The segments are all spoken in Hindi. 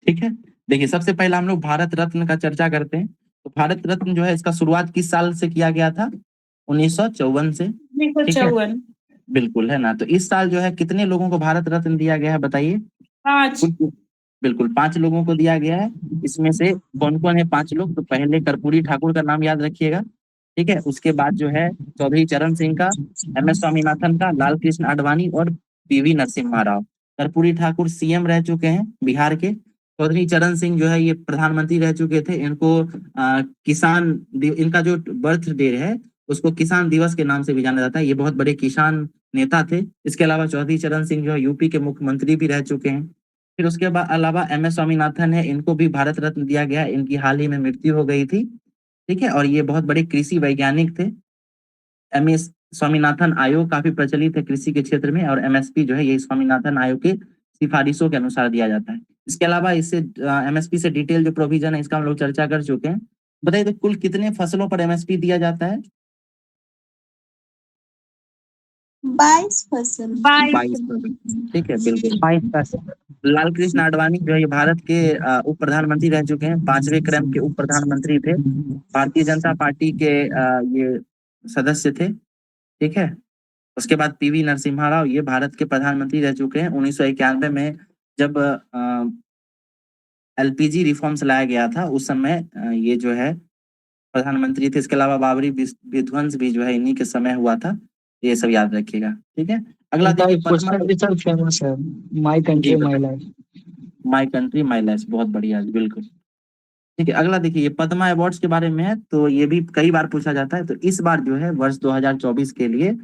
ठीक है। देखिए, सबसे पहला हम लोग भारत रत्न का चर्चा करते हैं। तो भारत रत्न जो है इसका शुरुआत किस साल से किया गया था? 1954 से। ठीक है, 1954। बिल्कुल, है ना। तो इस साल जो है कितने लोगों को भारत रत्न दिया गया है बताइए? 5। बिल्कुल 5 लोगों को दिया गया है। इसमें से कौन कौन है 5 लोग? तो पहले कर्पूरी ठाकुर का नाम याद रखिएगा। ठीक है, उसके बाद जो है चौधरी चरण सिंह का, एम एस स्वामीनाथन का, लाल कृष्ण आडवाणी और पीवी नरसिम्हा राव। कर्पूरी ठाकुर सीएम रह चुके हैं बिहार के। चौधरी चरण सिंह जो है ये प्रधानमंत्री रह चुके थे। इनको इनका जो बर्थ डे है उसको किसान दिवस के नाम से भी जाना जाता है। ये बहुत बड़े किसान नेता थे। इसके अलावा चौधरी चरण सिंह जो है यूपी के मुख्यमंत्री भी रह चुके हैं। फिर उसके बाद अलावा एम एस स्वामीनाथन है, इनको भी भारत रत्न दिया गया है। इनकी हाल ही में मृत्यु हो गई थी। ठीक है, और ये बहुत बड़े कृषि वैज्ञानिक थे। एम एस स्वामीनाथन आयोग काफी प्रचलित है कृषि के क्षेत्र में, और एमएसपी जो है ये स्वामीनाथन आयोग के सिफारिशों के अनुसार दिया जाता है। इसके अलावा इससे एमएसपी से डिटेल जो प्रोविजन है इसका हम लोग चर्चा कर चुके हैं। बताइए तो कुल कितने फसलों पर एमएसपी दिया जाता है? 22 फसल। 22 फसल। ठीक है, बिल्कुल 22%। लाल कृष्ण आडवाणी जो है ये भारत के उप प्रधानमंत्री रह चुके हैं। 5वें क्रम के उप प्रधानमंत्री थे। भारतीय जनता पार्टी के ये सदस्य थे। ठीक है, उसके बाद पीवी नरसिम्हा राव ये भारत के प्रधानमंत्री रह चुके हैं। 1991 में जब एलपीजी रिफॉर्म्स लाया गया था उस समय ये जो है प्रधानमंत्री थे। इसके अलावा बाबरी विध्वंस भी जो है इन्हीं के समय हुआ था। ये सब याद रखिएगा। ठीक है, अगला इनका देखिए एक क्वेश्चन भी सर फेमस है, माई जी कंट्री माई बताइए। Life. My country my life, बहुत बढ़िया, बिल्कुल। ठीक है, अगला देखिए ये पद्मा अवार्ड्स के बारे में है। तो ये भी कई बार पूछा जाता है। तो इस बार जो है वर्ष 2024 के लिए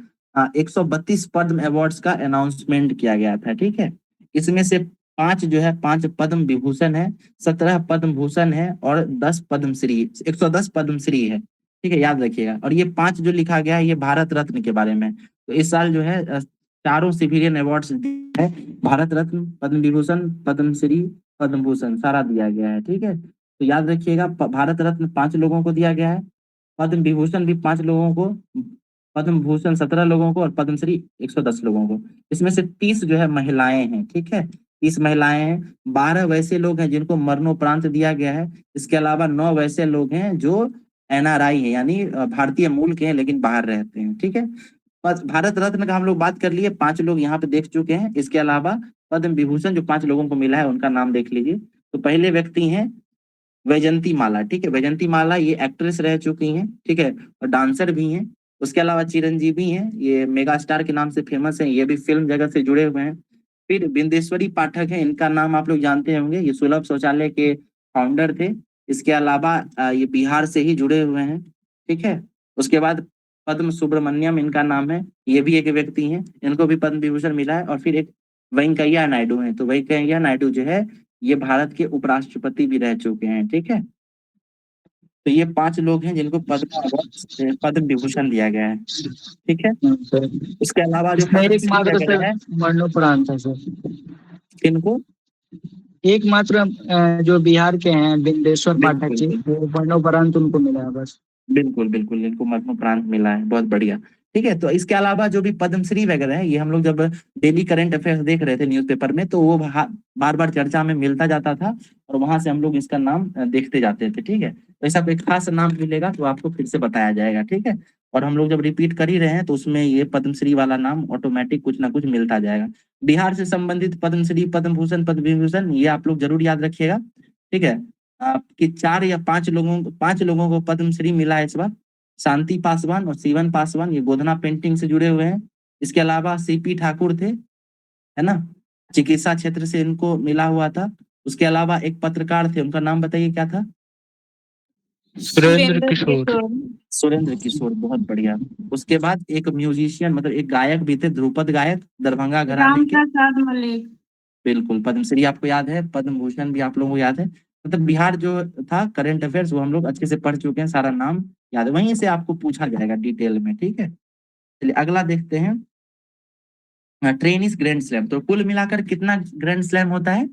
132 पद्म अवार्ड्स का अनाउंसमेंट किया गया था। ठीक है, इसमें से 5 जो है 5 पद्म विभूषण है, 17 पद्म भूषण है और 10 पद्मश्री, 110 पद्मश्री है। ठीक है, याद रखिएगा। और ये 5 जो लिखा गया है ये भारत रत्न के बारे में। तो इस साल जो है चारों सिविलियन अवार्ड्स है, भारत रत्न, पद्म विभूषण, पद्मश्री, पद्म भूषण सारा दिया गया है। ठीक है, तो याद रखिएगा भारत रत्न 5 लोगों को दिया गया है, पद्म विभूषण भी 5 लोगों को, पद्म भूषण 17 लोगों को और पद्मश्री 110 लोगों को। इसमें से 30 जो है महिलाएं हैं। ठीक है, 30 महिलाएं हैं। 12 वैसे लोग हैं जिनको मरणोपरांत दिया गया है। इसके अलावा 9 वैसे लोग हैं जो एनआरआई है, यानी भारतीय मूल के हैं लेकिन बाहर रहते हैं। ठीक है, बस भारत रत्न का हम लोग बात कर लिए, 5 लोग यहाँ पे देख चुके हैं। इसके अलावा पद्म विभूषण जो 5 लोगों को मिला है उनका नाम देख लीजिए। तो पहले व्यक्ति हैं वैजंती माला। ठीक है, वैजंती माला ये एक्ट्रेस रह चुकी हैं। ठीक है, और डांसर भी हैं। उसके अलावा चिरंजीवी हैं, ये मेगा स्टार के नाम से फेमस हैं, ये भी फिल्म जगत से जुड़े हुए हैं। फिर बिंदेश्वरी पाठक है, इनका नाम आप लोग जानते होंगे, ये सुलभ शौचालय के फाउंडर थे। इसके अलावा ये बिहार से ही जुड़े हुए हैं। ठीक है, उसके बाद पद्म सुब्रमण्यम इनका नाम है, ये भी एक व्यक्ति हैं, इनको भी पद्म विभूषण मिला है। और फिर एक वेंकैया नायडू हैं। तो वेंकैया नायडू जो है ये भारत के उपराष्ट्रपति भी रह चुके हैं। ठीक है, तो ये 5 लोग हैं जिनको पद्म अवार्ड, पद्म विभूषण दिया गया है। ठीक है, सर उसके अलावा जो इसमें पद्मश्री एकमात्र सर वगैरह है मरणोपरांत है सर। इनको एकमात्र जो बिहार के हैं बिंदेश्वर पाठक बिल्कुल जी, वो मरणोपरांत उनको मिला है बस। बिल्कुल बिल्कुल इनको मरणोपरांत मिला है, बहुत बढ़िया। ठीक है, तो इसके अलावा जो भी पद्मश्री वगैरह है ये हम लोग जब डेली करंट अफेयर्स देख रहे थे न्यूज़पेपर में तो वो बार बार चर्चा में मिलता जाता था, और वहां से हम लोग इसका नाम देखते जाते थे। ठीक है, तो ऐसा कोई खास नाम मिलेगा तो आपको फिर से बताया जाएगा। ठीक है, और हम लोग जब रिपीट कर ही रहे हैं तो उसमें ये पद्मश्री वाला नाम ऑटोमेटिक कुछ ना कुछ मिलता जाएगा। बिहार से संबंधित पद्मश्री, पद्म भूषण, पद्म विभूषण ये आप लोग जरूर याद रखिएगा। ठीक है, कि 4 या 5 लोगों को पद्मश्री मिला है इस बार। शांति पासवान और सीवन पासवान ये गोधना पेंटिंग से जुड़े हुए हैं। इसके अलावा सीपी ठाकुर थे, है ना, चिकित्सा क्षेत्र से इनको मिला हुआ था। उसके अलावा एक पत्रकार थे, उनका नाम बताइए क्या था? सुरेंद्र किशोर। सुरेंद्र किशोर, बहुत बढ़िया। उसके बाद एक म्यूजिशियन मतलब एक गायक भी थे, ध्रुपद गायक, दरभंगा घराने राम के। प्रसाद मलिक। बिल्कुल, पद्मश्री आपको याद है, पद्म भूषण भी आप लोगों को याद है। मतलब बिहार जो था करंट अफेयर्स वो हम लोग अच्छे से पढ़ चुके हैं, सारा नाम याद है, वहीं से आपको पूछा जाएगा डिटेल में। ठीक है, चलिए अगला देखते हैं। टेनिस ग्रैंड स्लैम, तो कुल मिलाकर कितना ग्रैंड स्लैम होता है?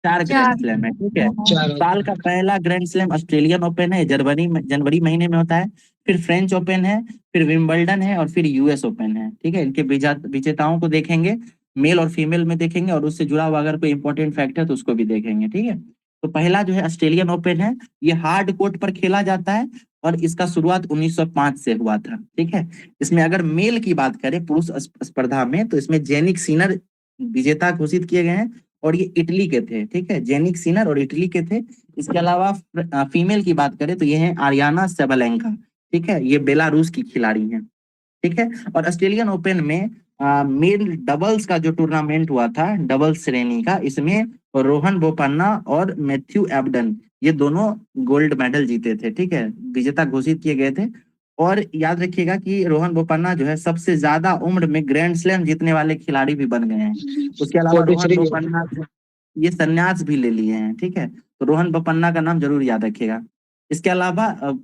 4 ग्रैंड 4। स्लैम है। ठीक है, चार। साल का पहला ग्रैंड स्लैम ऑस्ट्रेलियन ओपन है, जनवरी महीने में होता है। फिर फ्रेंच ओपन है, फिर विंबलडन है और फिर यूएस ओपन है। ठीक है, इनके विजेताओं को देखेंगे, मेल और फीमेल में देखेंगे, और उससे जुड़ा हुआ अगर कोई इंपॉर्टेंट फैक्ट है तो उसको भी देखेंगे। ठीक है, तो पहला जो है ऑस्ट्रेलियन ओपन है, ये हार्ड कोर्ट पर खेला जाता है और इसका शुरुआत 1905 से हुआ था। ठीक है, इसमें अगर मेल की बात करें पुरुष स्पर्धा में, तो इसमें जेनिक सिनर विजेता घोषित किए गए हैं और ये इटली के थे। ठीक है, जेनिक सिनर और इटली के थे। इसके अलावा फीमेल की बात करें तो ये है आरियाना सेबलेंका। ठीक है, ये बेलारूस की खिलाड़ी हैं। ठीक है, और ऑस्ट्रेलियन ओपन में मेल डबल्स का जो टूर्नामेंट हुआ था डबल्स श्रेणी का, इसमें रोहन बोपन्ना और मैथ्यू एबडन ये दोनों गोल्ड मेडल जीते थे। ठीक है, विजेता घोषित किए गए थे। और याद रखिएगा कि रोहन बोपन्ना जो है सबसे ज्यादा उम्र में ग्रैंड स्लैम जीतने वाले खिलाड़ी भी बन गए हैं। उसके अलावा रोहन 43 बोपन्ना ये संन्यास भी ले लिए हैं। ठीक है, तो रोहन बोपन्ना का नाम जरूर याद रखिएगा। इसके अलावा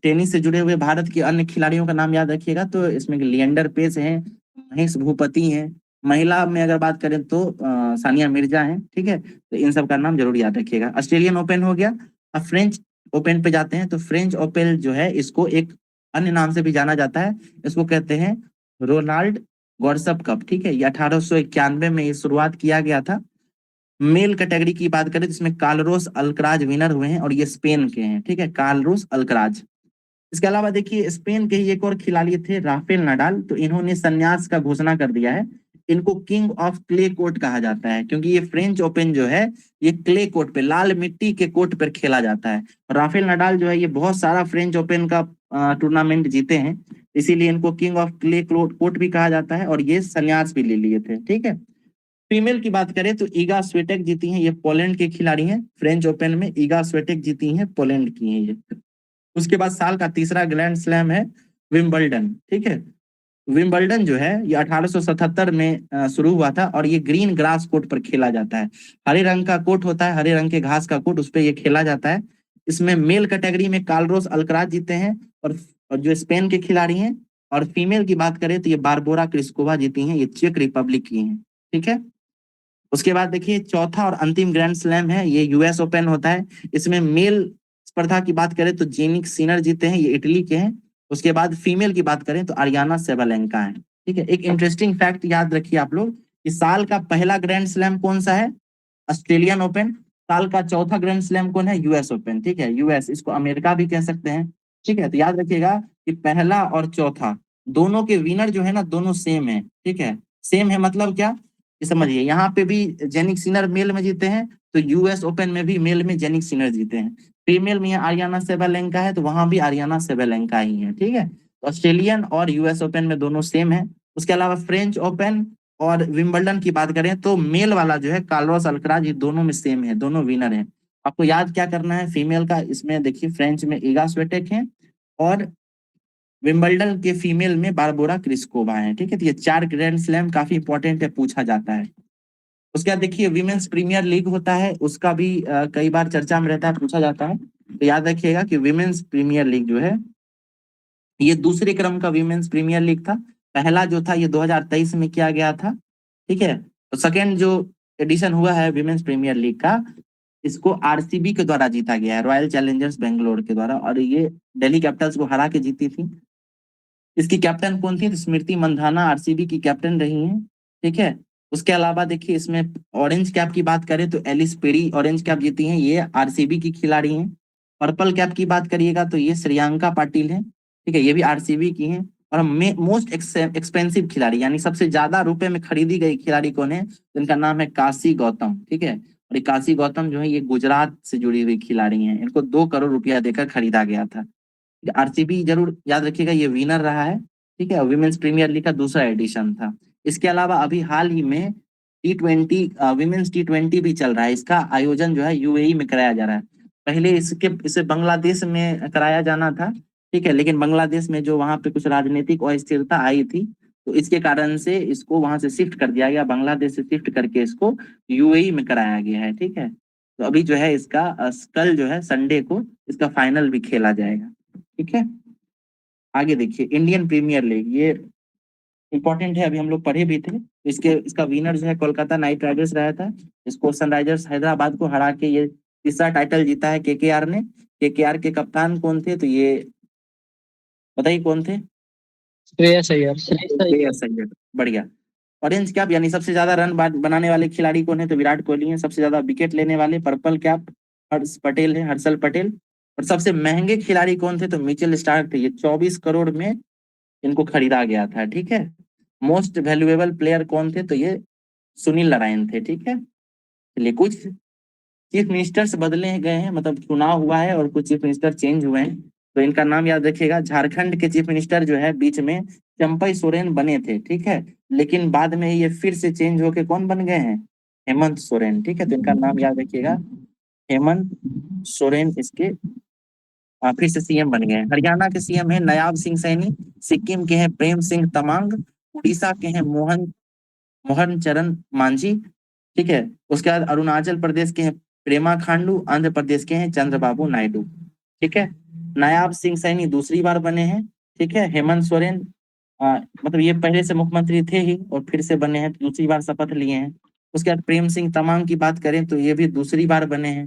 टेनिस से जुड़े हुए भारत के अन्य खिलाड़ियों का नाम याद रखिएगा, तो इसमें लिएंडर पेस हैं, महेश भूपति हैं। महिला में अगर बात करें तो सानिया मिर्जा हैं। ठीक है, तो इन सब का नाम जरूर याद रखिएगा। ऑस्ट्रेलियन ओपन हो गया। अब फ्रेंच ओपन पे जाते हैं, तो फ्रेंच ओपन जो है इसको एक अन्य नाम से भी जाना जाता है, इसको कहते हैं रोनाल्ड गॉर्सप कप। ठीक है, ये 1891 में ये शुरुआत किया गया था। मेल कैटेगरी की बात करें तो इसमें कार्लोस अल्कराज विनर हुए हैं और ये स्पेन के हैं। ठीक है, कार्लोस अल्कराज। इसके अलावा देखिए स्पेन के ही एक और खिलाड़ी थे राफेल नडाल, तो इन्होंने संन्यास का घोषणा कर दिया है। इनको किंग ऑफ क्ले कोर्ट कहा जाता है, क्योंकि ये फ्रेंच ओपन जो है ये क्ले कोर्ट पे, लाल मिट्टी के कोर्ट पर खेला जाता है। राफेल नडाल जो है ये बहुत सारा फ्रेंच ओपन का टूर्नामेंट जीते हैं, इसीलिए इनको किंग ऑफ क्ले कोर्ट भी कहा जाता है और ये संन्यास भी ले लिए थे। ठीक है, फीमेल की बात करें तो ईगा स्वेटेक जीती हैं, ये पोलैंड के खिलाड़ी हैं। फ्रेंच ओपन में ईगा स्वेटेक जीती हैं, पोलैंड की हैं ये। उसके बाद साल का तीसरा ग्रैंड स्लैम है विंबलडन। ठीक है, विंबलडन जो है ये 1877 में शुरू हुआ था और ये ग्रीन ग्रास कोर्ट पर खेला जाता है। हरे रंग का कोर्ट होता है, हरे रंग के घास का कोर्ट, उस पर ये खेला जाता है। इसमें मेल कैटेगरी में कार्लोस अल्कराज जीते हैं और जो स्पेन के खिलाड़ी हैं, और फीमेल की बात करें तो ये बारबोरा क्रिस्कोवा जीती हैं, ये चेक रिपब्लिक की हैं। ठीक है, उसके बाद देखिए चौथा और अंतिम ग्रैंड स्लैम है, ये यूएस ओपन होता है। इसमें मेल स्पर्धा की बात करें तो जेनिक सिनर जीते हैं, ये इटली के हैं। उसके बाद फीमेल की बात करें तो आरियाना सेबलेंका है। ठीक है, एक इंटरेस्टिंग फैक्ट याद रखिए आप लोग, इस साल का पहला ग्रैंड स्लैम कौन सा है? Australian open. साल का चौथा ग्रैंड स्लैम कौन है? US open. ठीक है, यूएस, इसको अमेरिका भी कह सकते हैं। ठीक है, तो याद रखिएगा कि पहला और चौथा दोनों के विनर जो है ना, दोनों सेम है। ठीक है, सेम है मतलब क्या, ये समझिए, यहाँ पे भी जेनिक सिनर मेल में जीते हैं, तो यूएस ओपन में भी मेल में जेनिक सिनर जीते हैं। फीमेल में आरियाना सेबलेंका है, तो वहां भी आरियाना सेबलेंका ही है। ठीक है, तो ऑस्ट्रेलियन और यूएस ओपन में दोनों सेम है। उसके अलावा फ्रेंच ओपन और विंबलडन की बात करें तो मेल वाला जो है कार्लोस अल्कराज, ये दोनों में सेम है, दोनों विनर है। आपको याद क्या करना है फीमेल का, इसमें देखिए फ्रेंच में ईगा स्वेटेक है और विंबलडन के फीमेल में बारबोरा क्रिस्कोवा है। ठीक है, तो ये 4 ग्रैंड स्लैम काफी इंपॉर्टेंट है, पूछा जाता है। उसके बाद देखिए विमेंस प्रीमियर लीग होता है, उसका भी कई बार चर्चा में रहता है, पूछा जाता है। तो याद रखिएगा कि विमेंस प्रीमियर लीग जो है ये दूसरे क्रम का विमेंस प्रीमियर लीग था। पहला जो था ये 2023 में किया गया था। ठीक है, तो सेकेंड जो एडिशन हुआ है विमेंस प्रीमियर लीग का, इसको आरसीबी के द्वारा जीता गया है, रॉयल चैलेंजर्स बेंगलोर के द्वारा, और ये दिल्ली कैपिटल्स को हरा के जीती थी। इसकी कैप्टन कौन थी? तो स्मृति मंधाना आरसीबी की कैप्टन रही हैं। ठीक है, उसके अलावा देखिए इसमें ऑरेंज कैप की बात करें तो एलिस पेरी ऑरेंज कैप जीती हैं, ये आरसीबी की खिलाड़ी हैं। पर्पल कैप की बात करिएगा तो ये श्रेयांका पाटिल है। ठीक है, ये भी आरसीबी की हैं। और मोस्ट एक्सपेंसिव खिलाड़ी, यानी सबसे ज्यादा रुपए में खरीदी गई खिलाड़ी कौन है? इनका नाम है काशी गौतम। ठीक है, और ये काशी गौतम जो है ये गुजरात से जुड़ी हुई खिलाड़ी हैं, इनको 2 करोड़ रुपया देकर खरीदा गया था। आरसीबी जरूर याद रखिएगा, ये विनर रहा है। ठीक है, विमेंस प्रीमियर लीग का दूसरा एडिशन था। इसके अलावा अभी हाल ही में T20 विमेंस T20 भी चल रहा है, इसका आयोजन जो है यूएई में कराया जा रहा है। पहले इसे बांग्लादेश में कराया जाना था। ठीक है, लेकिन बांग्लादेश में जो वहां पे कुछ राजनीतिक अस्थिरता आई थी, तो इसके कारण से इसको वहां से शिफ्ट कर दिया गया, बांग्लादेश से शिफ्ट करके इसको यूएई में कराया गया है। ठीक है, तो अभी जो है इसका कल जो है संडे को इसका फाइनल भी खेला जाएगा। ठीक है, आगे देखिए इंडियन प्रीमियर लीग, ये इंपॉर्टेंट है, अभी हम लोग पढ़े भी थे। इसका विनर जो है कोलकाता नाइट राइडर्स रहा था। इसको सनराइजर्स हैदराबाद को हरा के ये तीसरा टाइटल जीता है केकेआर ने। केकेआर के कप्तान कौन थे? तो ये बताइए कौन थे? श्रेयस अय्यर। श्रेयस अय्यर, बढ़िया। ऑरेंज कैप यानी सबसे ज्यादा रन बनाने वाले खिलाड़ी कौन है? तो विराट कोहली है। सबसे ज्यादा विकेट लेने वाले पर्पल कैप हर्ष पटेल है, हर्षल पटेल। और सबसे महंगे खिलाड़ी कौन थे? तो मिचेल स्टार्क थे। ये 24 करोड़ में इनको खरीदा गया था, ठीक है। मोस्ट वैल्यूएबल प्लेयर कौन थे? तो ये सुनील नारायण थे, ठीक है। चलिए, कुछ चीफ मिनिस्टर्स बदले गए हैं, मतलब चुनाव हुआ है और कुछ चीफ मिनिस्टर चेंज हुए हैं, तो इनका नाम याद रखिएगा। झारखंड के चीफ मिनिस्टर जो है बीच में चंपई सोरेन बने थे, ठीक है, लेकिन बाद में ये फिर से चेंज होके कौन बन गए हैं? हेमंत सोरेन, ठीक है। तो इनका नाम याद रखिएगा, हेमंत सोरेन इसके फिर से सीएम बन गए हैं। हरियाणा के सीएम है नायाब सिंह सैनी, सिक्किम के हैं प्रेम सिंह तमांग, उड़ीसा के हैं मोहन मोहन चरण मांझी, ठीक है। उसके बाद अरुणाचल प्रदेश के हैं प्रेमा खांडू, आंध्र प्रदेश के हैं चंद्रबाबू नायडू, ठीक है। नायाब सिंह सैनी दूसरी बार बने हैं, ठीक है। हेमंत सोरेन मतलब ये पहले से मुख्यमंत्री थे ही और फिर से बने हैं, दूसरी बार शपथ लिए हैं। उसके बाद प्रेम सिंह तमांग की बात करें तो ये भी दूसरी बार बने हैं,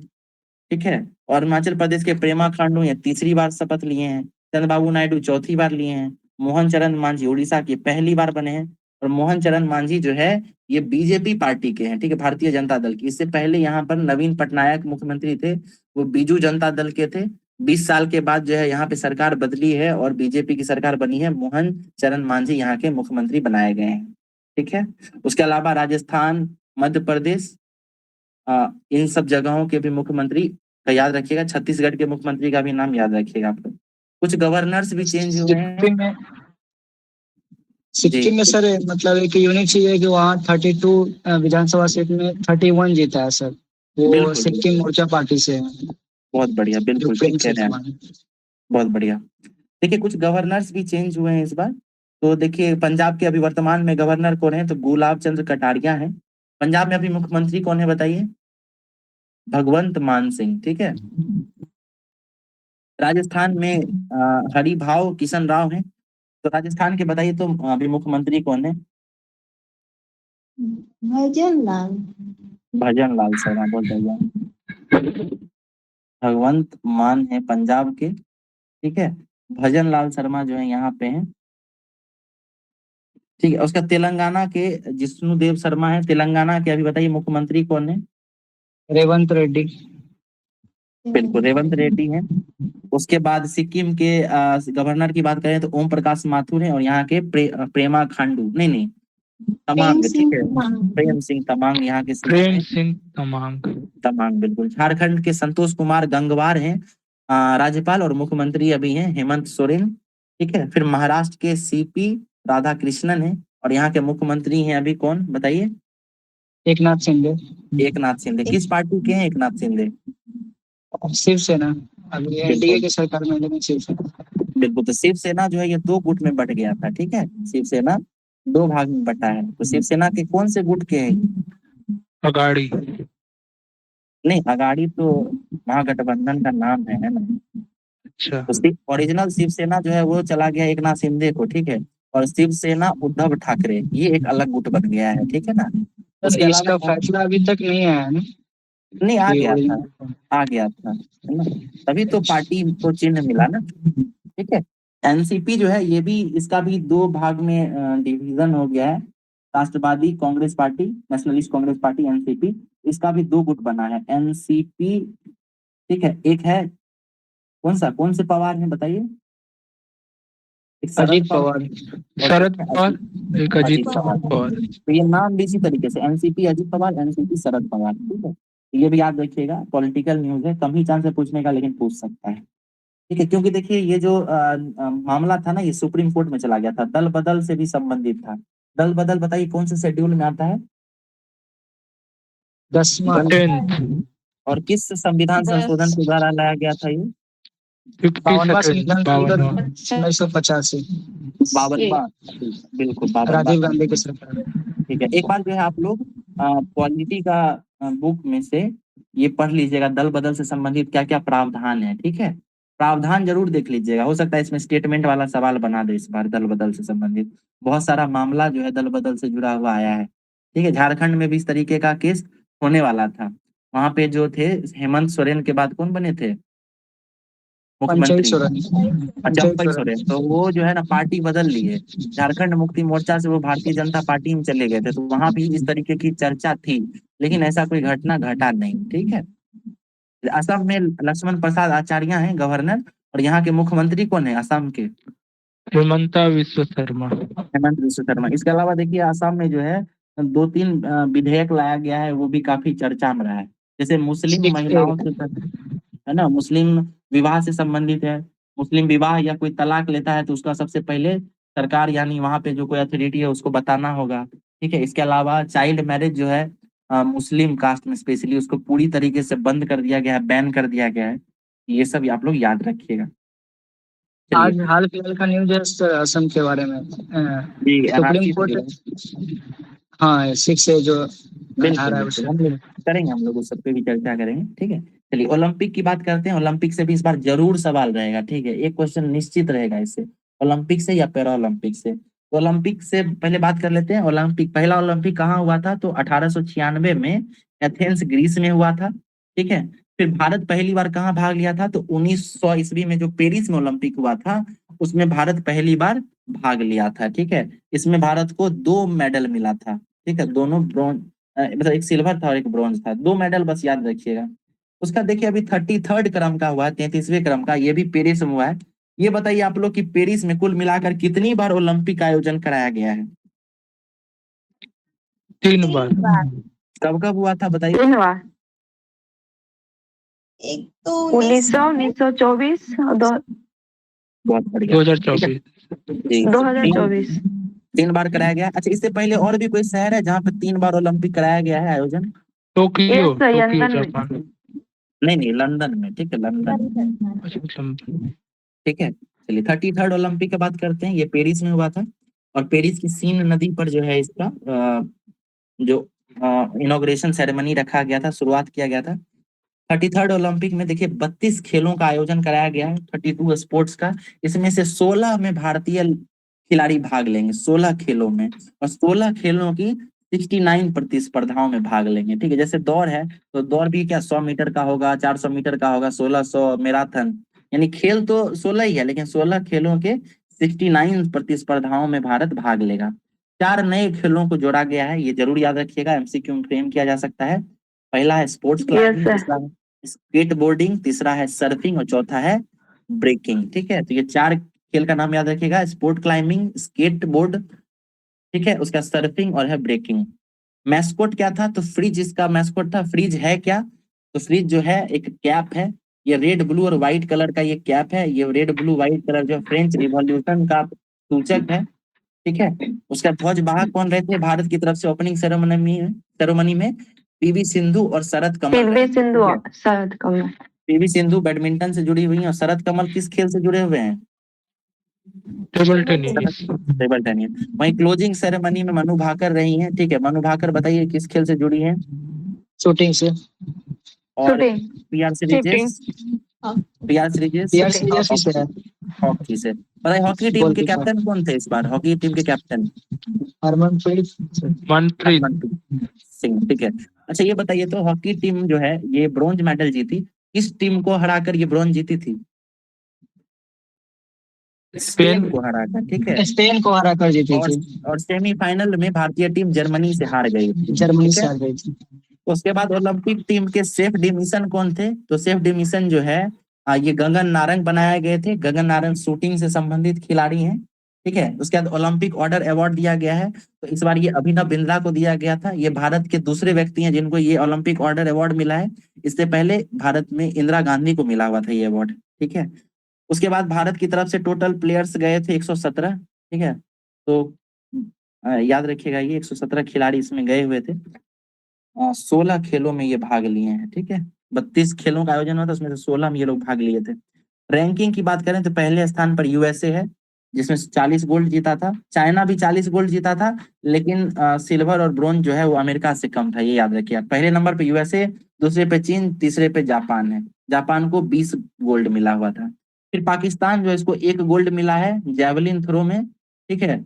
ठीक है। और अरुणाचल प्रदेश के प्रेमा खांडू ये तीसरी बार शपथ लिए हैं। चंद्रबाबू नायडू चौथी बार लिए हैं। मोहन चरण मांझी उड़ीसा की पहली बार बने हैं। और मोहन चरण मांझी जो है ये बीजेपी पार्टी के हैं, ठीक है, भारतीय जनता दल की। इससे पहले यहाँ पर नवीन पटनायक मुख्यमंत्री थे, वो बीजू जनता दल के थे। 20 साल के बाद जो है यहाँ पे सरकार बदली है और बीजेपी की सरकार बनी है। मोहन चरण मांझी यहाँ के मुख्यमंत्री बनाए गए हैं, ठीक है। उसके अलावा राजस्थान, मध्य प्रदेश, इन सब जगहों के भी मुख्यमंत्री का याद रखिएगा। छत्तीसगढ़ के मुख्यमंत्री का भी नाम याद रखिएगा आप लोग। कुछ गवर्नर्स भी चेंज हुए हैं सिक्किम में जी। सिक्किम में सर मतलब एक यूनिक चीज है कि वहाँ 32 विधानसभा सीट में 31 जीता है सर। वो बिल्कुल सिक्किम बिल्कुल, मोर्चा पार्टी से है, बहुत बढ़िया, जो बिल्कुल प्रेम ठीक कह सिंह रहे हैं आप, तमांग। बहुत बढ़िया। देखिए, कुछ गवर्नर्स भी चेंज हुए हैं इस बार। तो देखिए, पंजाब के अभी वर्तमान में गवर्नर कौन है? तो गुलाब चंद्र कटारिया है। पंजाब में अभी मुख्यमंत्री कौन है बताइए? भगवंत मान सिंह, ठीक है। राजस्थान में हरिभाव किशन राव है। तो राजस्थान के बताइए तो अभी मुख्यमंत्री कौन है? भजन लाल। भजन लाल शर्मा, बहुत बढ़िया। भगवंत मान है पंजाब के, ठीक है। भजन लाल शर्मा जो है यहाँ पे हैं, ठीक है। उसका तेलंगाना के जिष्णुदेव शर्मा है। तेलंगाना के अभी बताइए मुख्यमंत्री कौन है? रेवंत रेड्डी। बिल्कुल, रेवंत रेड्डी है। उसके बाद सिक्किम के गवर्नर की बात करें तो ओम प्रकाश माथुर है। और यहाँ के प्रेमा खांडू, नहीं नहीं, प्रेम तमांग, ठीक सिंह है। तमांग। प्रेम सिंह तमांग यहाँ के सीएम प्रेम है। सिंह तमांग। तमांग, बिल्कुल। झारखंड के संतोष कुमार गंगवार हैं राज्यपाल, और मुख्यमंत्री अभी हैं हेमंत सोरेन, ठीक है। फिर महाराष्ट्र के सीपी राधाकृष्णन है। और यहाँ के मुख्यमंत्री हैं अभी कौन बताइए? एक नाथ शिंदे। एक नाथ शिंदे। किस पार्टी के हैं एक नाथ शिंदे? और शिवसेना। अभी एनडीए बिल्कुल की सरकार में लेकिन शिवसेना। बिल्कुल। तो शिवसेना जो है ये दो गुट में बट गया था, ठीक है। शिवसेना दो भाग में बटा है। तो शिवसेना के कौन से गुट के हैं? अगाड़ी। नहीं, अगाड़ी तो महागठबंधन का नाम है ना। अच्छा। तो ओरिजिनल शिवसेना जो है वो चला गया एक नाथ शिंदे को, ठीक है। और शिवसेना उद्धव ठाकरे ये एक अलग गुट बन गया है, ठीक है ना। उसके सर इसका अलावा फैसला अभी तक नहीं आया है ना नहीं, आ कि गया था, ओरिजिनल। आ गया था, है ना। तभी तो पार्टी को चिन्ह मिला ना, ठीक है। एनसीपी जो है ये भी, इसका भी दो भाग में डिवीजन हो गया है। राष्ट्रवादी Congress Party, Nationalist Congress Party, NCP, इसका भी दो गुट बना है, एनसीपी, ठीक है। एक है कौन से पवार है बताइए? एक अजीत शरद पवार पवार। और शरद एक है पवार, एक अजीत अजीत पवार। पवार। तो ये नाम भी इसी तरीके से, एनसीपी अजीत पवार, एनसीपी शरद पवार, ठीक है। तो ये भी याद रखिएगा, पॉलिटिकल न्यूज है, कम ही चांस है पूछने का, लेकिन पूछ सकता है, ठीक है। क्योंकि देखिए ये जो मामला था ना, ये सुप्रीम कोर्ट में चला गया था, दल बदल से भी संबंधित था। दल बदल बताइए कौन से शेड्यूल में आता है? 10वां। दल 10th। और किस संविधान संशोधन के द्वारा लाया गया था ये? 52वां 52nd, संविधान संशोधन 52वां। 1985। 52वां, बिल्कुल 52वां राजीव गांधी की संशोधन, सरकार। ठीक है। एक बार जो है आप लोग पॉलिटी का बुक में से ये पढ़ लीजिएगा, दल बदल से संबंधित क्या क्या प्रावधान है, ठीक है। प्रावधान जरूर देख लीजिएगा, हो सकता है इसमें स्टेटमेंट वाला सवाल बना दे इस बार दल बदल से संबंधित। बहुत सारा मामला जो है दल बदल से जुड़ा हुआ आया है, ठीक है। झारखंड में भी इस तरीके का केस होने वाला था। वहां पे जो थे हेमंत सोरेन के बाद कौन बने थे पंचायत मुख्यमंत्री? सोरेन। पंचायत चंपई सोरेन। सोरेन। तो वो जो है ना पार्टी बदल लिए, झारखंड मुक्ति मोर्चा से वो भारतीय जनता पार्टी में चले गए थे। तो वहां भी इस तरीके की चर्चा थी, लेकिन ऐसा कोई घटना घटा नहीं, ठीक है। असम में लक्ष्मण प्रसाद आचार्य हैं गवर्नर, और यहाँ के मुख्यमंत्री कौन है असम के? हिमंता विश्व शर्मा। हेमंत विश्व शर्मा। इसके अलावा देखिए असम में जो है 2-3 विधेयक लाया गया है, वो भी काफी चर्चा में रहा है। जैसे मुस्लिम महिलाओं से, है ना, मुस्लिम विवाह से संबंधित है। मुस्लिम विवाह या कोई तलाक लेता है तो उसका सबसे पहले सरकार यानी वहां पे जो कोई अथॉरिटी है उसको बताना होगा। ठीक है। इसके अलावा चाइल्ड मैरिज जो है मुस्लिम कास्ट में स्पेशली उसको पूरी तरीके से बंद कर दिया गया है, बैन कर दिया गया है। ये सब आप लोग याद रखिएगा। आज चलिए हाल फिलहाल का न्यूज है असम के बारे में। जी, सुप्रीम NRC से कोर्ट, जुड़ा। हाँ 6 से जो आ बिल्कुल रहा है बिल्कुल उससे। हम लोग करेंगे, हम लोग उस सब पे भी चर्चा करेंगे। ठीक है। चलिए ओलंपिक की बात करते हैं। ओलंपिक से भी इस बार जरूर सवाल रहेगा। ठीक है, एक क्वेश्चन निश्चित रहेगा इससे, ओलंपिक से या पैरा ओलंपिक से। तो ओलंपिक से पहले बात कर लेते हैं। ओलंपिक, पहला ओलंपिक कहाँ हुआ था? तो 1896 में एथेंस ग्रीस में हुआ था। ठीक है। फिर भारत पहली बार कहाँ भाग लिया था? तो 1900 ईस्वी में जो पेरिस में ओलंपिक हुआ था उसमें भारत पहली बार भाग लिया था। ठीक है। इसमें भारत को 2 मेडल मिला था। ठीक है, दोनों ब्रॉन्ज, मतलब एक सिल्वर था और एक ब्रॉन्ज था, 2 मेडल बस याद रखिएगा। उसका देखिए अभी 33rd क्रम का हुआ है, 33वें क्रम का, ये भी पेरिस में हुआ है। ये बताइए आप लोग कि पेरिस में कुल मिलाकर कितनी बार ओलंपिक का आयोजन कराया गया है? 3 बार। कब कब हुआ था बताइए? 3 बार। एक तो 1900, 1924 और बहुत बढ़िया। ठीक है 2024। जी, 2024। 3 बार कराया गया। अच्छा, इससे पहले और भी कोई शहर है जहाँ पे 3 बार ओलंपिक कराया गया है आयोजन? Tokyo, yes sir, Tokyo London में। जापान। नहीं नहीं, लंदन में। ठीक है, लंदन में। अच्छा, ठीक है। चलिए 33rd ओलंपिक की बात करते हैं। ये पेरिस में हुआ था, और पेरिस की सीन नदी पर जो है इसका जो इनॉग्रेशन सेरेमनी रखा गया था, शुरुआत किया गया था। 33rd ओलंपिक में देखिए 32 खेलों का आयोजन कराया गया है, 32 स्पोर्ट्स का। इसमें से 16 में भारतीय खिलाड़ी भाग लेंगे, 16 खेलों में, और 16 खेलों की 69 प्रतिस्पर्धाओं में भाग लेंगे। ठीक है। जैसे दौड़ है तो दौड़ भी क्या 100 मीटर का होगा, 400 मीटर का होगा, 1600 मैराथन, यानी खेल तो 16 ही है, लेकिन 16 खेलों के 69 प्रतिस्पर्धाओं में भारत भाग लेगा। 4 नए खेलों को जोड़ा गया है, ये जरूर याद रखिएगा, एमसीक्यू में फ्रेम किया जा सकता है। पहला है स्पोर्ट्स यस क्लाइंबिंग, सर। दूसरा है स्केट बोर्डिंग, तीसरा है सर्फिंग और चौथा है ब्रेकिंग। ठीक है। तो ये 4 खेल का नाम याद रखिएगा, स्पोर्ट क्लाइंबिंग, स्केट बोर्ड, ठीक है, उसका सर्फिंग और है ब्रेकिंग। मैस्कोट क्या था? तो फ्रिज इसका मैस्कोट था। फ्रिज है क्या? तो फ्रिज जो है एक कैप है, ये रेड ब्लू और व्हाइट कलर का ये कैप है। ये रेड ब्लू व्हाइट कलर जो फ्रेंच रिवॉल्यूशन का सूचक है। ठीक है। उसका ध्वज वाहक कौन रहे थे भारत की तरफ से ओपनिंग सेरेमनी में? पीवी सिंधु और शरद कमल पीवी रहे थे। सिंधु ठीक है। और शरद कमल। पीवी सिंधु बैडमिंटन से जुड़ी हुई है, और शरद कमल किस खेल से जुड़े हुए हैं? Table tennis. Table tennis. वहीं क्लोजिंग सेरेमनी में मनु भाकर रही हैं। ठीक है, मनु भाकर बताइए किस खेल से जुड़ी हैं? शूटिंग से। और shooting. PR shooting. सीरीजेस, PR सीरीजेस PR shooting. Series से है। हॉकी से। बताइए हॉकी टीम के गोलकीपर कैप्टन कौन थे इस बार? हॉकी टीम के कैप्टन हरमनप्रीत मनप्रीत। हरमनप्रीत सिंह। ठीक है। अच्छा ये बताइए तो हॉकी टीम जो है ये ब्रॉन्ज मेडल जीती, किस टीम को हराकर ये ब्रॉन्ज जीती थी? स्पेन को हराकर। ठीक है। स्पेन को हरा कर जीती और थी। और सेमीफाइनल में भारतीय टीम जर्मनी से हार गई थी। जर्मनी ठीक से है। हार गई थी। उसके बाद ओलंपिक टीम के सेफ डिमिशन कौन थे? तो सेफ डिमिशन जो है ये गगन नारंग बनाए गए थे। गगन नारंग शूटिंग से संबंधित खिलाड़ी हैं। ठीक है। उसके बाद ओलंपिक ऑर्डर अवार्ड दिया गया है, तो इस बार ये अभिनव बिंद्रा को दिया गया था। ये भारत के दूसरे व्यक्ति हैं जिनको ये ओलंपिक ऑर्डर अवार्ड मिला है। इससे पहले भारत में इंदिरा गांधी को मिला हुआ था ये अवार्ड। ठीक है। उसके बाद भारत की तरफ से टोटल प्लेयर्स गए थे 117। ठीक है। तो याद रखिएगा ये 117 खिलाड़ी इसमें गए हुए थे। 16 खेलों में ये भाग लिए हैं। ठीक है। 32 खेलों का आयोजन हुआ था, उसमें से 16 में ये लोग भाग लिए थे। रैंकिंग की बात करें तो पहले स्थान पर यूएसए है जिसमें 40 गोल्ड जीता था। चाइना भी 40 गोल्ड जीता था, लेकिन सिल्वर और ब्रोंज जो है वो अमेरिका से कम था, ये याद रखिए। पहले नंबर पे यूएसए, दूसरे पे चीन, तीसरे पे जापान है। जापान को 20 गोल्ड मिला हुआ था। फिर पाकिस्तान जो है इसको 1 गोल्ड मिला है जेवलिन थ्रो में। ठीक है।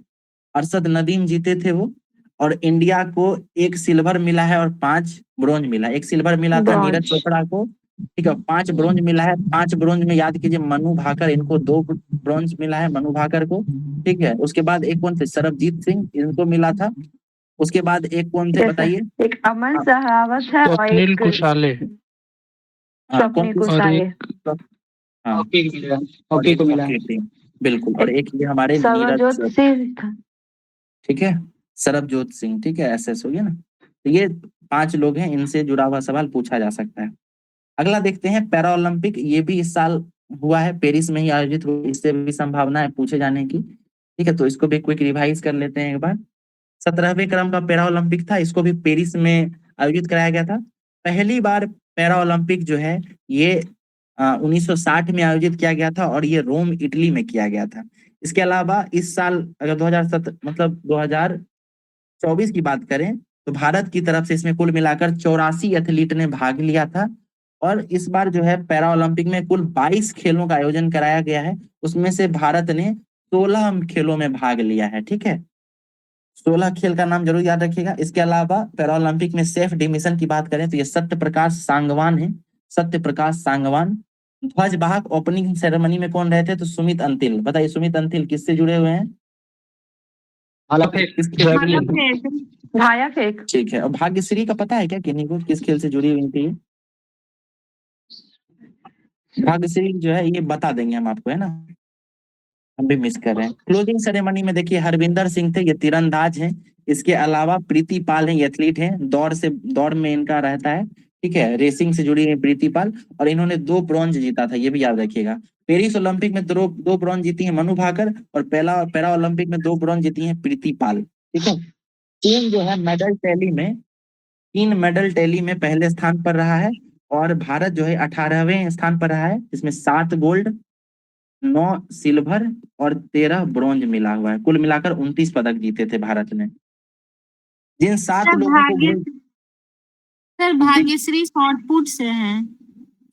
अरशद नदीम जीते थे वो। और इंडिया को 1 सिल्वर मिला है और 5 ब्रोंज मिला है। 1 सिल्वर मिला था नीरज ब्रॉन्ज। चोपड़ा को। ठीक है। 5 ब्रोंज मिला है। 5 ब्रोंज में याद कीजिए मनु भाकर, इनको 2 ब्रोंज मिला है मनु भाकर को। ठीक है। उसके बाद एक कौन थे? सरबजीत सिंह, इनको मिला था। उसके बाद एक कौन थे यस बताइए? सर। एक अमन सहावत है और स्वप्निल एक कुशाले। हाँ, स्वप्निल कौन- और गुसाए, एक हाँ, हॉकी को मिला, और हॉकी एक को मिला। हॉकी टीम, बिल्कुल, और एक ये हमारे सर्वजोत नीरज, सिंह था। ठीक है, सरबजोत सिंह, ठीक है, एसएस हो गया ना। तो ये 5 लोग हैं, इनसे जुड़ा हुआ सवाल पूछा जा सकता है। अगला देखते हैं पैरा ओलंपिक, ये भी इस साल हुआ है, पेरिस में ही आयोजित हुआ, इससे भी संभावना है पूछे जाने की, ठीक है, तो इसको भी क्विक रिवाइज कर लेते हैं एक बार। 17वें क्रम का पैरा ओलंपिक था, इसको भी पेरिस में आयोजित कराया गया था। पहली बार पैरा ओलंपिक जो है ये 1960 में आयोजित किया गया था और ये रोम इटली में किया गया था। इसके अलावा इस साल अगर 2007 मतलब 2024 की बात करें तो भारत की तरफ से इसमें कुल मिलाकर 84 एथलीट ने भाग लिया था। और इस बार जो है पैरा ओलंपिक में कुल 22 खेलों का आयोजन कराया गया है, उसमें से भारत ने 16 खेलों में भाग लिया है, ठीक है। 16 खेल का नाम जरूर याद रखिएगा। इसके अलावा पैरा ओलंपिक में सेफ डिमिशन की बात करें तो ये सत्य प्रकाश सांगवान है, सत्य प्रकाश सांगवान। ध्वजवाहक ओपनिंग सेरेमनी में कौन रहे थे, तो सुमित अंतिल। बताइए सुमित अंतिल किससे जुड़े हुए हैं, हालांकि किस जेवलिन, भाया फेंक। ठीक है, और भाग्यश्री का पता है क्या किन्हीं को, किस खेल से जुड़ी हुई थी? भाग्यश्री जो है ये बता देंगे हम आपको, है ना, हम भी मिस कर रहे हैं। क्लोजिंग सेरेमनी में देखिए हरविंदर सिंह थे, ये तीरंदाज हैं। इसके अलावा प्रीति पाल हैं, ये एथलीट हैं, दौड़ में इनका रहता है, ठीक है, रेसिंग से जुड़ी है प्रीति पाल, और इन्होंने 2 ब्रॉन्ज जीता था, ये भी याद रखिएगा। पेरिस ओलंपिक में दो ब्रॉन्ज जीती है मनु भाकर, और पहला पैरा ओलंपिक में 2 ब्रॉन्ज जीती है प्रीति पाल, ठीक है। तीन जो है मेडल टैली में 3 मेडल टैली में पहले स्थान पर रहा है, और भारत जो है 18वें स्थान पर रहा है, जिसमें 7 गोल्ड, 9 सिल्वर और 13 ब्रॉन्ज मिला हुआ है। कुल मिलाकर 29 पदक जीते थे भारत ने। जिन 7 सर लोगों को भाग्य सर भाग्यश्री शॉर्ट पुट से हैं।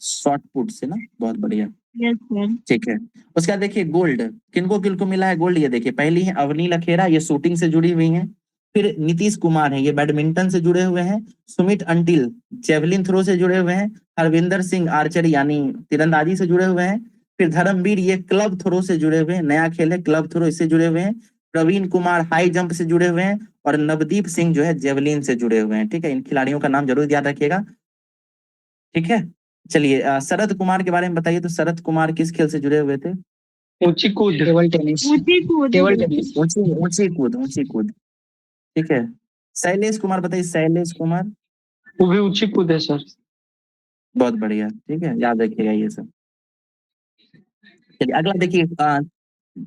शॉर्ट पुट से ना, बहुत बढ़िया, यस सर। ठीक है। उसके बाद देखिए गोल्ड किनको मिला है गोल्ड, ये देखिए पहली है अवनी लखेरा, ये शूटिंग से जुड़ी हुई हैं। फिर नीतीश कुमार है, ये बैडमिंटन से जुड़े हुए हैं। सुमित अंटिल जेवलिन थ्रो से जुड़े हुए हैं। हरविंदर सिंह आर्चरी यानी तीरंदाजी से जुड़े हुए हैं। फिर धर्मवीर ये क्लब थ्रो से जुड़े हुए हैं, नया खेल है क्लब थ्रो, इससे जुड़े हुए हैं। प्रवीण कुमार हाई जंप से जुड़े हुए हैं, और नवदीप सिंह जो है जेवलिन से जुड़े हुए हैं, ठीक है। इन खिलाड़ियों का नाम जरूर याद रखिएगा, ठीक है। चलिए शरद कुमार के बारे में बताइए, तो शरद कुमार किस खेल से जुड़े हुए थे? ऊंची कूद, टेबल टेनिस, ऊंची कूद। Table tennis. ऊंची कूद, ठीक है। शैलेश कुमार बताइए, शैलेश कुमार, वो भी ऊंची कूद है सर। बहुत बढ़िया, ठीक है, याद रखिएगा ये सब। चलिए अगला देखिए,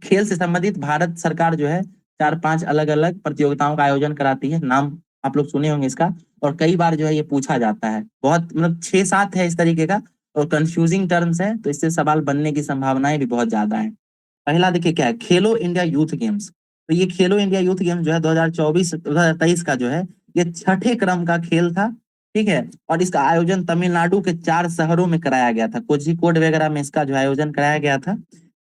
खेल से संबंधित भारत सरकार जो है 4-5 अलग अलग प्रतियोगिताओं का आयोजन कराती है, नाम आप लोग सुने होंगे इसका, और कई बार जो है ये पूछा जाता है, बहुत मतलब 6-7 है इस तरीके का, और कंफ्यूजिंग टर्म्स है, तो इससे सवाल बनने की संभावनाएं भी बहुत ज्यादा है। पहला देखिए क्या है, खेलो इंडिया यूथ गेम्स। तो ये खेलो इंडिया यूथ गेम्स जो है 2023 का जो है ये 6ठे क्रम का खेल था, ठीक है। और इसका आयोजन तमिलनाडु के 4 शहरों में कराया गया था, कोझिकोड वगैरह में इसका जो आयोजन कराया गया था,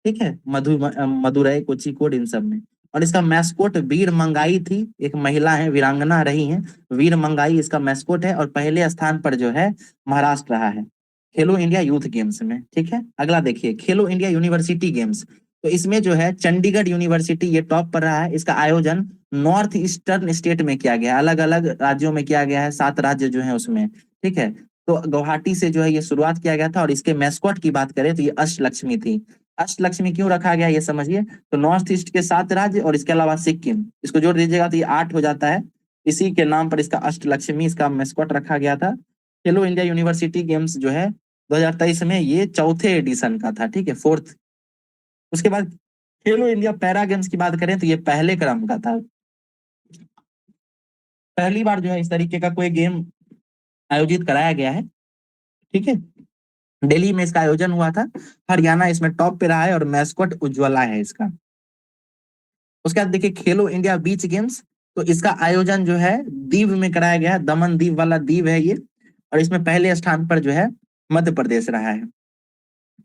ठीक है, मदुरई कोझिकोड इन सब में। और इसका मैस्कोट वीर मंगाई थी, एक महिला है, वीरांगना रही हैं, वीर मंगाई इसका मैस्कोट है, और पहले स्थान पर जो है महाराष्ट्र रहा है खेलो इंडिया यूथ गेम्स में, ठीक है। अगला देखिए खेलो इंडिया यूनिवर्सिटी गेम्स। तो इसमें जो है चंडीगढ़ यूनिवर्सिटी ये टॉप पर रहा है। इसका आयोजन नॉर्थ ईस्टर्न स्टेट में किया गया है, अलग अलग राज्यों में किया गया है, 7 राज्य जो है उसमें, ठीक है। तो गुवाहाटी से जो है ये शुरुआत किया गया था, और इसके मैस्कॉट की बात करें तो ये अष्टलक्ष्मी थी। अष्टलक्ष्मी क्यों रखा गया ये समझिए, तो नॉर्थ ईस्ट के 7 राज्य और इसके अलावा सिक्किम, इसको जोड़ दीजिएगा तो ये 8 हो जाता है। इसी के नाम पर इसका अष्टलक्ष्मी इसका मैस्कॉट रखा गया था। खेलो इंडिया यूनिवर्सिटी गेम्स जो है 2023 में ये 4थे एडिशन का था, ठीक है, 4th। उसके बाद खेलो इंडिया पैरा गेम्स की बात करें तो ये पहले क्रम का था। पहली बार जो है इस तरीके का कोई गेम आयोजित कराया गया है, ठीक है। दिल्ली में इसका आयोजन हुआ था, हरियाणा इसमें टॉप पे रहा है, और मैस्कॉट उज्ज्वला है इसका। उसके बाद देखिए खेलो इंडिया बीच गेम्स, तो इसका आयोजन जो है दीव में कराया गया है, दमन दीव वाला दीव है ये, और इसमें पहले स्थान पर जो है मध्य प्रदेश रहा है,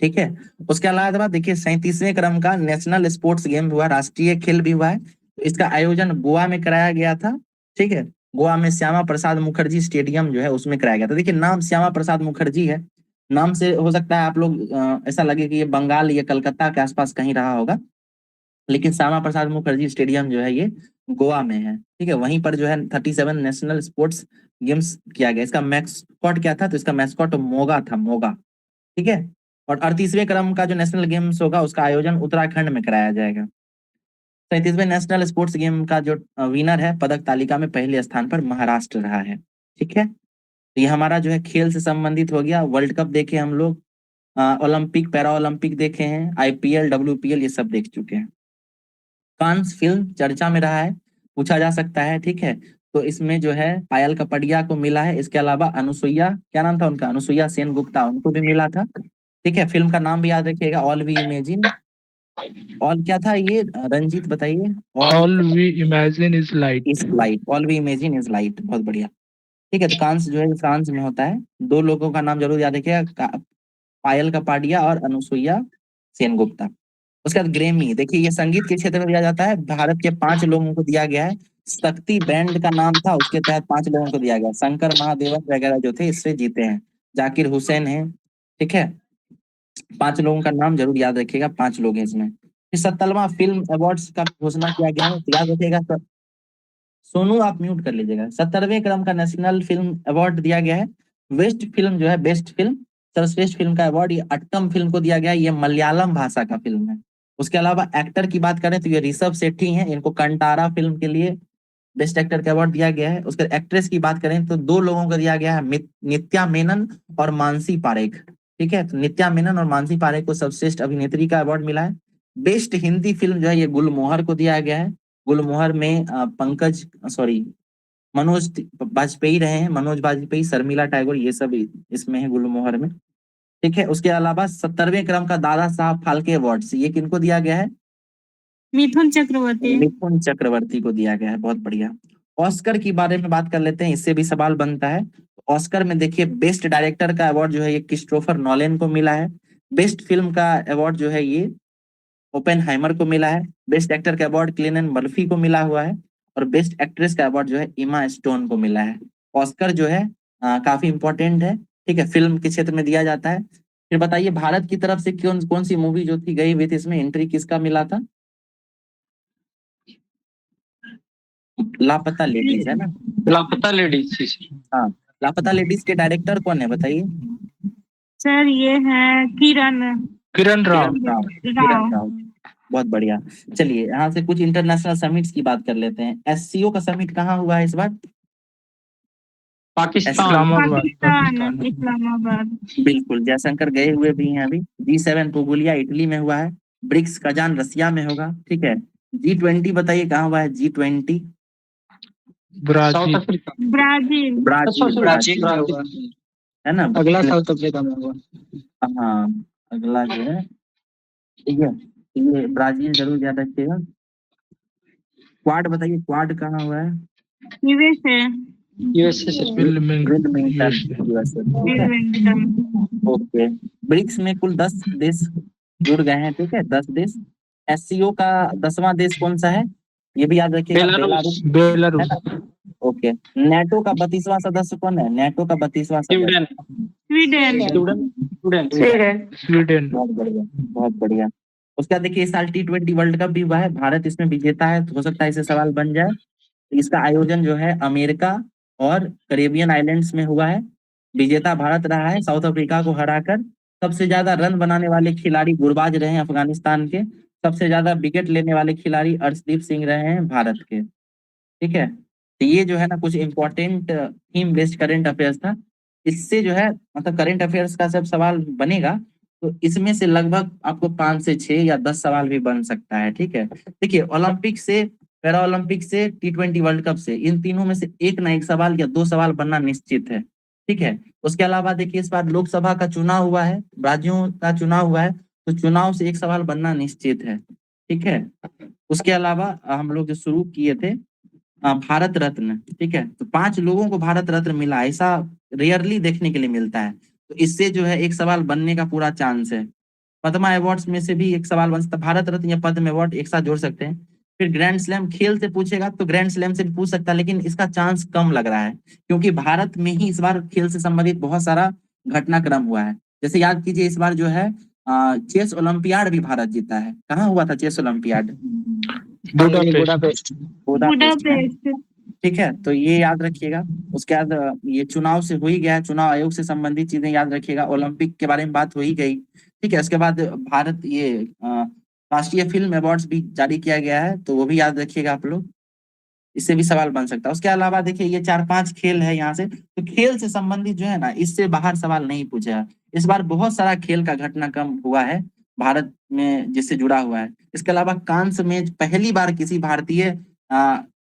ठीक है। उसके अलावा देखिए 37वें क्रम का नेशनल स्पोर्ट्स गेम हुआ, राष्ट्रीय खेल भी हुआ है, तो इसका आयोजन गोवा में कराया गया था, ठीक है। गोवा में श्यामा प्रसाद मुखर्जी स्टेडियम जो है उसमें कराया गया था। देखिए नाम श्यामा प्रसाद मुखर्जी है, नाम से हो सकता है आप लोग ऐसा लगे कि ये बंगाल या कलकत्ता के आसपास कहीं रहा होगा, लेकिन श्यामा प्रसाद मुखर्जी स्टेडियम जो है ये गोवा में है, ठीक है। वहीं पर जो है 37 नेशनल स्पोर्ट्स गेम्स किया गया। इसका मैस्कॉट क्या था, तो इसका मैस्कॉट मोगा था, मोगा, ठीक है। और 38वें क्रम का जो नेशनल गेम्स होगा उसका आयोजन उत्तराखंड में कराया जाएगा। 37वें नेशनल स्पोर्ट्स गेम का जो विनर है पदक तालिका में पहले स्थान पर महाराष्ट्र रहा है। ठीक है, तो ये हमारा जो है खेल से संबंधित हो गया। वर्ल्ड कप देखे हम लोग, ओलंपिक पैरा ओलंपिक देखे हैं, IPL WPL ये सब देख चुके हैं। कांस फिल्म चर्चा में रहा है, पूछा जा सकता है। ठीक है, तो इसमें जो है पायल कपड़िया को मिला है, इसके अलावा अनुसुईया, क्या नाम था उनका, अनुसुईया सेन गुप्ता, उनको भी मिला था। ठीक है, फिल्म का नाम भी याद रखिएगा, ऑल वी इमेजिन। ऑल क्या था ये, रंजीत बताइए। All we imagine is light. Is light, all we imagine is light, बहुत बढ़िया। ठीक है, तो कांस जो है फ्रांस में होता है। दो लोगों का नाम जरूर याद रखिएगा, पायल कपाडिया और अनुसुईया सेनगुप्ता। उसके बाद ग्रेमी, देखिए ये संगीत के क्षेत्र में दिया जाता है, भारत के 5 लोगों को दिया गया है। शक्ति बैंड का नाम था, उसके तहत 5 लोगों को दिया गया। शंकर महादेवन वगैरह जो थे इससे जीते हैं, जाकिर हुसैन है। ठीक है, 5 लोगों का नाम जरूर याद रखिएगा, 5 लोग हैं इसमें। फिर 70वां फिल्म अवार्ड्स का घोषणा किया गया है, तो याद रखिएगा। सोनू आप म्यूट कर लीजिएगा। 70वें क्रम का नेशनल फिल्म अवार्ड दिया गया है। बेस्ट फिल्म जो है, बेस्ट फिल्म, सर्वश्रेष्ठ फिल्म का अवार्ड ये अट्टम फिल्म को दिया गया है, ये मलयालम भाषा का फिल्म है। उसके अलावा एक्टर की बात करें तो ये ऋषभ शेट्टी हैं, इनको कंटारा फिल्म के लिए बेस्ट एक्टर का अवार्ड दिया गया है। उसके एक्ट्रेस की बात करें तो 2 लोगों को दिया गया है, नित्या मेनन और मानसी पारेख। ठीक है, तो नित्या मेनन और मानसी पारेख को सर्वश्रेष्ठ अभिनेत्री का अवार्ड मिला है। बेस्ट हिंदी फिल्म जो है ये गुलमोहर को दिया गया है। गुलमोहर में मनोज बाजपेयी रहे हैं, मनोज बाजपेयी, शर्मिला टैगोर, ये सब इसमें है गुलमोहर में। ठीक है, उसके अलावा 70वें क्रम का दादा साहब फाल्के अवार्ड ये किनको दिया गया है, मिथुन चक्रवर्ती। मिथुन चक्रवर्ती को दिया गया है, बहुत बढ़िया। ऑस्कर की बारे में बात कर लेते हैं, इससे भी सवाल बनता है। ऑस्कर में देखिए बेस्ट डायरेक्टर का अवार्ड जो है ये क्रिस्टोफर नॉलन को मिला है। बेस्ट फिल्म का अवार्ड जो है ये ओपेनहाइमर को मिला है। बेस्ट एक्टर का अवार्ड किलियन मर्फी को मिला हुआ है। और बेस्ट एक्ट्रेस का अवार्ड जो है इमा स्टोन को मिला है। ऑस्कर जो है काफी इंपॉर्टेंट है। ठीक है, फिल्म के क्षेत्र में दिया जाता है। फिर बताइए भारत की तरफ से कौन सी मूवी जो थी गई हुई थी, इसमें एंट्री किसका मिला था, लापता लेडीज है ना। लापता लेडीज। हाँ, लापता लेडीज के डायरेक्टर कौन है बताइए। सर ये है किरण किरण राव। किरण राव, बहुत बढ़िया। चलिए यहाँ से कुछ इंटरनेशनल समिट्स की बात कर लेते हैं। SCO का समिट कहाँ हुआ है इस बार, पाकिस्तान इस्लामाबाद। बिल्कुल, जयशंकर गए हुए भी हैं अभी। G7 पुगुलिया इटली में हुआ है। ब्रिक्स कजान रसिया में होगा। ठीक है, G20 बताइए कहाँ हुआ है, G20 ब्राजील। ब्राजील है ना, अगला साउथ अफ्रीका में होगा। हाँ अगला जो है, ठीक है, ये ब्राजील जरूर याद रखिएगा। क्वाड बताइए, क्वाड कहाँ हुआ है, यूएसए। ओके। ब्रिक्स में कुल 10 देश जुड़ गए हैं। ठीक है, 10 देश। SCO का 10वां देश कौन सा है, ये भी याद रखिएगा, बेलारूस। ओके, नेटो का 32वां सदस्य कौन है, नेटो का 32वां सदस्य स्वीडन। बहुत बढ़िया। उसके बाद देखिए इस साल T20 वर्ल्ड कप भी हुआ है, भारत इसमें विजेता है, तो हो सकता है इसे सवाल बन जाए। इसका आयोजन जो है अमेरिका और कैरेबियन आइलैंड्स में हुआ है। विजेता भारत रहा है, साउथ अफ्रीका को हराकर। सबसे ज्यादा रन बनाने वाले खिलाड़ी गुरबाज रहे हैं अफगानिस्तान के। सबसे ज्यादा विकेट लेने वाले खिलाड़ी अर्शदीप सिंह रहे हैं भारत के। ठीक है, तो ये जो है ना कुछ important theme based current affairs था। इससे जो है मतलब करंट अफेयर्स का जब सवाल बनेगा तो इसमें से लगभग आपको 5 से 6 या 10 सवाल भी बन सकता है। ठीक है, देखिए ओलंपिक से, पैरा ओलंपिक से, T20 वर्ल्ड कप से, इन तीनों में से एक ना एक सवाल या 2 सवाल बनना निश्चित है। ठीक है, उसके अलावा देखिए इस बार लोकसभा का चुनाव हुआ है, राज्यों का चुनाव हुआ है, तो चुनाव से एक सवाल बनना निश्चित है। ठीक है, उसके अलावा हम लोग जो शुरू किए थे भारत रत्न। ठीक है, तो 5 लोगों को भारत रत्न मिला, ऐसा रेयरली देखने के लिए मिलता है। तो इससे जो है एक सवाल बनने का पूरा चांस है। पद्मा अवार्ड्स में से भी एक सवाल बन सकता है, भारत रत्न या पद्म अवार्ड एक साथ जोड़ सकते हैं। फिर ग्रैंड स्लैम खेल से पूछेगा तो ग्रैंड स्लैम से भी पूछ सकता है, लेकिन इसका चांस कम लग रहा है क्योंकि भारत में ही इस बार खेल से संबंधित बहुत सारा घटनाक्रम हुआ है। जैसे याद कीजिए इस बार जो है चेस ओलंपियाड भी भारत जीता है। कहाँ हुआ था चेस ओलंपियाड, बुडापेस्ट। ठीक है, तो ये याद रखिएगा। उसके बाद ये चुनाव से हो ही गया है, चुनाव आयोग से संबंधित चीजें याद रखिएगा। ओलंपिक के बारे में बात हो ही गई। ठीक है, उसके बाद भारत ये राष्ट्रीय फिल्म अवार्ड्स भी जारी किया गया है, तो वो भी याद रखिएगा आप लोग। इससे भी सवाल बन सकता है। उसके अलावा देखिए ये 4-5 खेल है यहाँ से, तो खेल से संबंधित जो है ना, इससे बाहर सवाल नहीं पूछा है। इस बार बहुत सारा खेल का घटनाक्रम हुआ है भारत में जिससे जुड़ा हुआ है। इसके अलावा कांस्य में पहली बार किसी भारतीय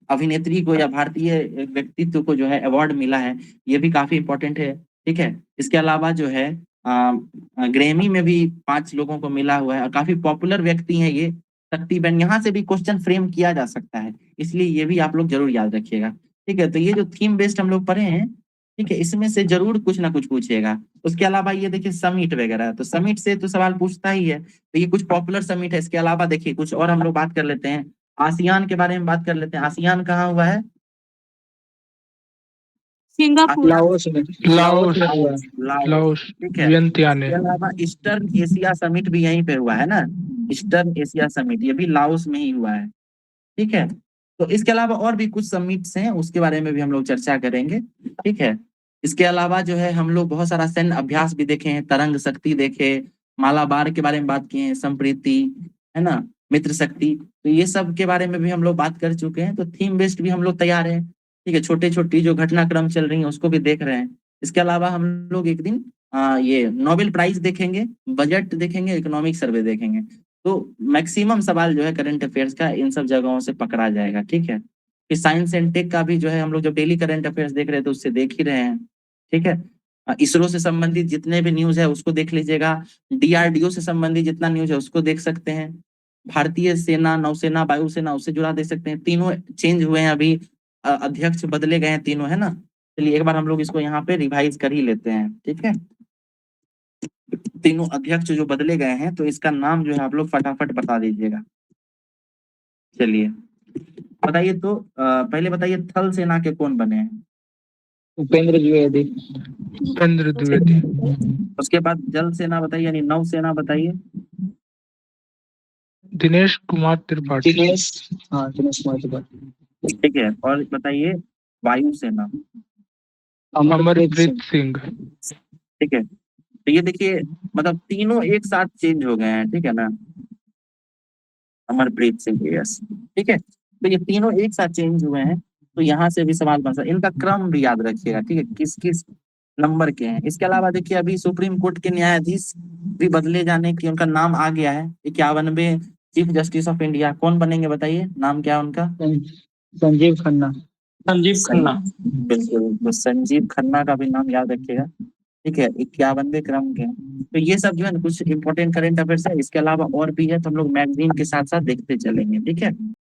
अभिनेत्री को या भारतीय व्यक्तित्व को जो है अवार्ड मिला है, ये भी काफी इंपॉर्टेंट है। ठीक है, इसके अलावा जो है ग्रैमी में भी 5 लोगों को मिला हुआ है और काफी पॉपुलर व्यक्ति हैं ये। शक्तिबेन, यहाँ से भी क्वेश्चन फ्रेम किया जा सकता है, इसलिए ये भी आप लोग जरूर याद रखिएगा। ठीक है, तो ये जो थीम बेस्ड हम लोग पढ़े हैं, ठीक है, इसमें से जरूर कुछ ना कुछ पूछेगा। उसके अलावा ये देखिए समिट वगैरह, तो समिट से तो सवाल पूछता ही है, तो ये कुछ पॉपुलर समिट है। इसके अलावा देखिए कुछ और हम लोग बात कर लेते हैं, आसियान के बारे में बात कर लेते हैं। आसियान कहाँ हुआ है? सिंगापुर। लाओस में लाओस हुआ है। लाओस ठीक है, वियंतियाने। इसके अलावा ईस्टर्न एशिया समिट भी यहीं पे हुआ है ना, ईस्टर्न एशिया समिट, ये भी लाओस में ही हुआ है। ठीक है, तो इसके अलावा और भी कुछ समिट्स हैं, उसके बारे में भी हम लोग चर्चा करेंगे। ठीक है, इसके अलावा जो है हम लोग बहुत सारा सैन्य अभ्यास भी देखे हैं, तरंग शक्ति देखे, मालाबार के बारे में बात किए हैं, संप्रीति, है ना, मित्र शक्ति, तो ये सब के बारे में भी हम लोग बात कर चुके हैं। तो थीम बेस्ड भी हम लोग तैयार हैं। ठीक है, छोटे छोटी जो घटनाक्रम चल रही है उसको भी देख रहे हैं। इसके अलावा हम लोग एक दिन ये नोबेल प्राइज देखेंगे, बजट देखेंगे, इकोनॉमिक सर्वे देखेंगे। तो मैक्सिमम सवाल जो है करंट अफेयर्स का इन सब जगहों से पकड़ा जाएगा। ठीक है, फिर साइंस एंड टेक का भी जो है हम लोग जब डेली करंट अफेयर्स देख रहे हैं तो उससे देख ही रहे हैं। ठीक है, इसरो से संबंधित जितने भी न्यूज है उसको देख लीजिएगा, डीआरडीओ से संबंधित जितना न्यूज है उसको देख सकते हैं, भारतीय सेना, नौसेना, वायुसेना उससे जुड़ा देख सकते हैं। तीनों चेंज हुए हैं अभी, अध्यक्ष बदले गए हैं तीनों, है ना। चलिए एक बार हम लोग इसको यहाँ पे रिवाइज कर ही लेते हैं। ठीक है, तीनों अध्यक्ष जो बदले गए हैं, तो इसका नाम जो है आप लोग फटाफट बता दीजिएगा। चलिए बताइए, तो पहले बताइए थल सेना के कौन बने हैं? उपेंद्र द्विवेदी। उपेंद्र द्विवेदी। उसके बाद जल सेना बताइए, यानी नौ सेना बताइए। दिनेश कुमार त्रिपाठी। दिनेश कुमार त्रिपाठी। ठीक है, और बताइए वायु सेना। अमरप्रीत सिंह। ठीक है, तो ये देखिए मतलब तीनों एक साथ चेंज हो गए हैं। ठीक है ना, अमरप्रीत सिंह, यस। ठीक है, तो ये तीनों एक साथ चेंज हुए हैं, तो यहाँ से भी सवाल बन सकता है। इनका क्रम भी याद रखिएगा। ठीक है, किस किस नंबर के हैं। इसके अलावा देखिए अभी सुप्रीम कोर्ट के न्यायाधीश भी बदले जाने की उनका नाम आ गया है, 51वें चीफ जस्टिस ऑफ इंडिया। कौन बनेंगे बताइए, नाम क्या है उनका? संजीव खन्ना। संजीव खन्ना। बिल्कुल, तो संजीव खन्ना का भी नाम याद रखिएगा। ठीक है, 51वें क्रम के। तो ये सब जो है ना कुछ इंपॉर्टेंट करंट अफेयर्स है। इसके अलावा और भी है, तो हम लोग मैगजीन के साथ साथ देखते चलेंगे। ठीक है।